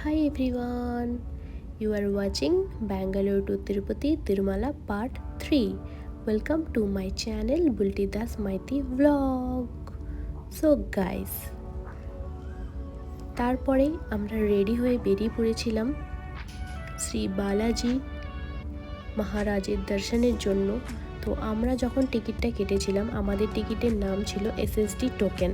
Hi everyone, you are watching Bangalore to Tirupati Tirumala Part 3. Welcome to my channel Bulti Das Maiti Vlog. So guys, তারপরেই আমরা ready হয়ে বেরিয়ে পড়েছিলাম শ্রী বালাজি মহারাজের দর্শনের জন্য। তো আমরা যখন টিকিটটা কেটেছিলাম আমাদের টিকিটের নাম ছিল এসএসডি টোকেন।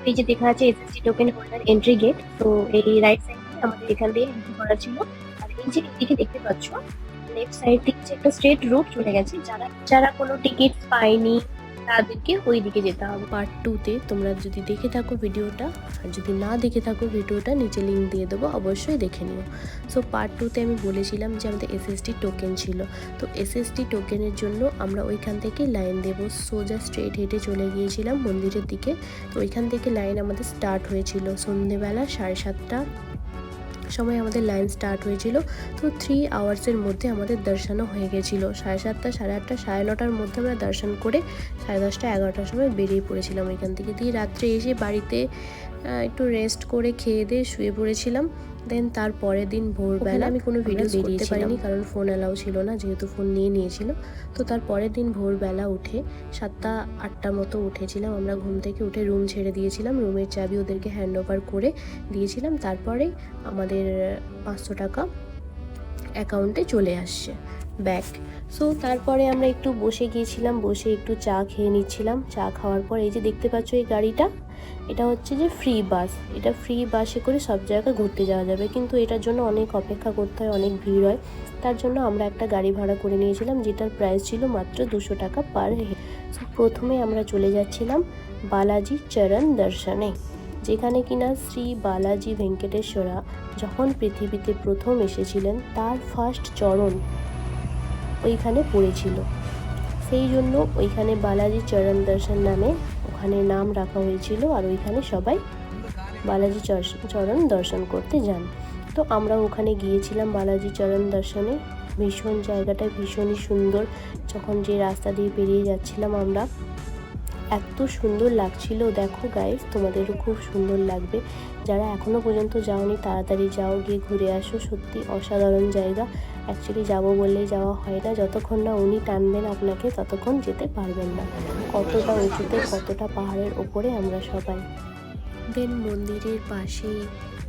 এই যে দেখা যাচ্ছে SSD token holder entry gate. তো এই রাইট সাইডে আমাদের এখান দিয়ে এন্ট্রি করা ছিল। আর এই যে এদিকে দেখতে পাচ্ছ লেফট সাইড থেকে যে একটা স্ট্রেট রুট চলে গেছে, যারা যারা কোনো টিকিট পায়নি তাদেরকে ওই দিকে যেতে হবে। পার্ট 2তে তোমরা যদি দেখে থাকো ভিডিওটা, আর যদি না দেখে থাকো ভিডিওটা নিচে লিঙ্ক দিয়ে দেবো, অবশ্যই দেখে নিও। সো পার্ট 2তে আমি বলেছিলাম যে আমাদের এসএসডি টোকেন ছিল। তো এসএসডি টোকেনের জন্য আমরা ওইখান থেকে লাইন দেবো, সোজা স্ট্রেট হেঁটে চলে গিয়েছিলাম মন্দিরের দিকে। তো ওইখান থেকে লাইন আমাদের স্টার্ট হয়েছিল সন্ধ্যেবেলা 7:30টার সময় আমাদের লাইন স্টার্ট হয়েছিল। তো 3 আওয়ার্সের মধ্যে আমাদের দর্শনও হয়ে গেছিলো। 7:30, 8:30, 9:30টার মধ্যে আমরা দর্শন করে 10:30, 11টার সময় বেরিয়ে পড়েছিলাম এখান থেকে। দিয়ে রাত্রে এসে বাড়িতে একটু রেস্ট করে খেয়ে দিয়ে শুয়ে পড়েছিলাম। দেন তার পরের দিন ভোরবেলা আমি কোনো ভিডিও করতে পারিনি, কারণ ফোন অ্যালাউ ছিল না, যেহেতু ফোন নিয়ে নিয়েছিল। তো তার পরের দিন ভোরবেলা উঠে 7টা 8টার মতো উঠেছিলাম আমরা ঘুম থেকে। উঠে রুম ছেড়ে দিয়েছিলাম, রুমের চাবি ওদেরকে হ্যান্ড ওভার করে দিয়েছিলাম। তারপরে আমাদের 500 টাকা অ্যাকাউন্টে চলে আসছে ব্যাক। সো তারপরে আমরা একটু বসে গিয়েছিলাম, বসে একটু চা খেয়ে নিচ্ছিলাম। চা খাওয়ার পর এই যে দেখতে পাচ্ছ এই গাড়িটা, এটা হচ্ছে যে ফ্রি বাস। এটা ফ্রি বাসে করে সব জায়গায় ঘুরতে যাওয়া যাবে, কিন্তু এটার জন্য অনেক অপেক্ষা করতে হয়, অনেক ভিড় হয়। তার জন্য আমরা একটা গাড়ি ভাড়া করে নিয়েছিলাম, যেটার প্রাইস ছিল মাত্র 200 টাকা পার হেড। সো প্রথমে আমরা চলে যাচ্ছিলাম বালাজি চরণ দর্শনে, যেখানে কিনা শ্রী বালাজি ভেঙ্কটেশ্বরা যখন পৃথিবীতে প্রথম এসেছিলেন তার ফার্স্ট চরণ ওইখানে পড়েছিল। সেই জন্য ওইখানে বালাজি চরণ দর্শন নামে ওখানে নাম রাখা হয়েছিল। আর ওইখানে সবাই বালাজি চরণ দর্শন করতে যান। তো আমরা ওখানে গিয়েছিলাম বালাজি চরণ দর্শনে। ভীষণ জায়গাটা ভীষণই সুন্দর। যখন যে রাস্তা দিয়ে পেরিয়ে যাচ্ছিলাম আমরা, এত সুন্দর লাগছিল। দেখো গাইস, তোমাদেরও খুব সুন্দর লাগবে। যারা এখনও পর্যন্ত যাওনি তাড়াতাড়ি যাও, গিয়ে ঘুরে আসো। সত্যি অসাধারণ জায়গা। অ্যাকচুয়ালি যাবো বললেই যাওয়া হয় না, যতক্ষণ না উনি টানবেন আপনাকে ততক্ষণ যেতে পারবেন না। কতটা উঁচুতে, কতটা পাহাড়ের ওপরে আমরা সবাই। দেন মন্দিরের পাশে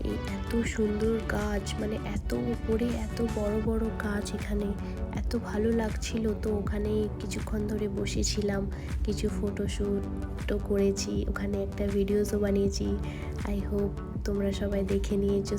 এই এত সুন্দর গাছ, মানে এত উপরে এত বড় বড় গাছ, এখানে এত ভালো লাগছিল। তো ওখানে কিছুক্ষণ ধরে বসেছিলাম, কিছু ফটোশ্যুটও করেছি, ওখানে একটা ভিডিওসও বানিয়েছি। আই হোপ তোমরা সবাই দেখে নিয়েছো।